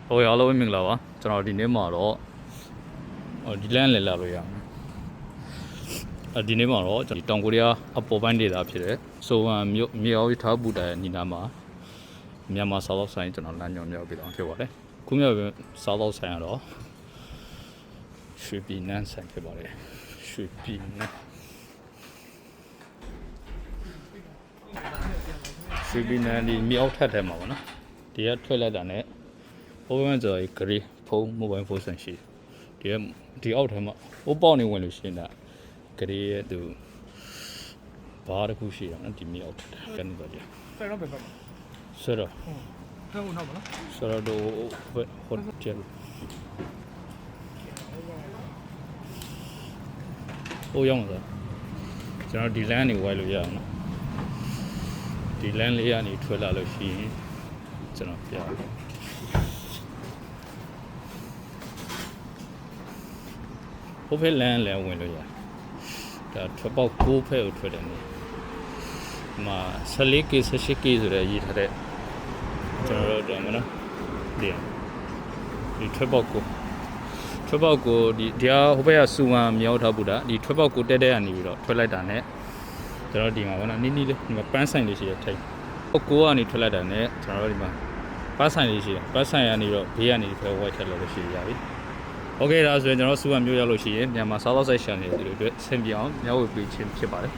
ဟိုရအားလုံးမင်္ဂလာပါကျွန်တော်ဒီနေ့မှာတော့ဒီလမ်းလေလာလို့ရအောင်ဒီနေ့မှာတော့ကျွန်တော်တောင်ကိုရီးယားအပေါ်ပိုင်းဒေသဖြစ်တဲ့ဆိုဝမ်မြို့မြေအော်ထားပူတိုင်နီနာမှာမြန်မာစားသောက်ဆိုင်ကျွန်တော်လမ်းညွှန်ရောက်ပြီးတော့ဖြစ်ပါတယ်ခုမြောက်စားသောက်ဆိုင်ကတော့ရွှေပြည်နန်းဆိုင်ဖြစ်ပါတယ်ရွှေပြည်နန်းဒီမြေအောက်ထပ်ထဲမှာပေါ့နော်ဒီကထွက်လိုက်တာနဲ့ဟိုဘက်ကျတော့ဂရီဖုန်း mobile phone ဆိုင်ရှိဒီအောက်ထဲမှာဟိုပေါက်နေဝင်လို့ရှိရင်ဂရီရဲ့သူဘာတစ်ခုရှိတာနော်ဒီမြေအောက်ထပ်ကနေတော့ကြာဆက်တော့ပဲပါဆက်တော့ဟဲ့ဟိုနောက်ပါနော်ဆက်တော့ဟိုတယ်ဟိုရောက်မှာကျွန်တော်ဒီလမ်းနေဝိုင်းလို့ရအောင်နော်ဒီလမ်းလေးကနေထွက်လာလို့ရှိရင်ကျွန်တော်ပြဟိုဖက်လမ်းလည်းဝင်လို့ရဒါထွက်ပေါက်6ဖက်ကိုထွက်တယ်နေမှာ14K 18K ဆိုတဲ့ရေးထားတဲ့ကျွန်တော်တို့တော့မနော်ဒီထွက်ပေါက်ကိုဒီတရားဟိုဘက်ကစူဝမ်မြောက်ထားဘူးတာဒီထွက်ပေါက်ကိုတက်ကနေပြီးတော့ထွက်လိုက်တာနဲ့ကျွန်တော်ဒီမှာဘောနော်နီးလေးဒီမှာပန်းဆိုင်လေးရှိရထိတ်ကိုကနေထွက်လိုက်တာနဲ့ကျွန်တော်တို့ဒီမှာပန်းဆိုင်လေးရှိရပန်းဆိုင်ကနေတော့ဘေးကနေဖယ်ဝိုက်ထက်လို့ရှိရပြီโอเคဒါဆိုရင်ကျွန်တော်စူဝမ်မျိုးရောက်လို့ရှိရင်မြန်မာစားသောက်ဆိုင်ရှာနေတယ်ဒီလိုအတွက်ဆင်ပြေအောင်မျှဝေပေးခြင်းဖြစ်ပါတယ်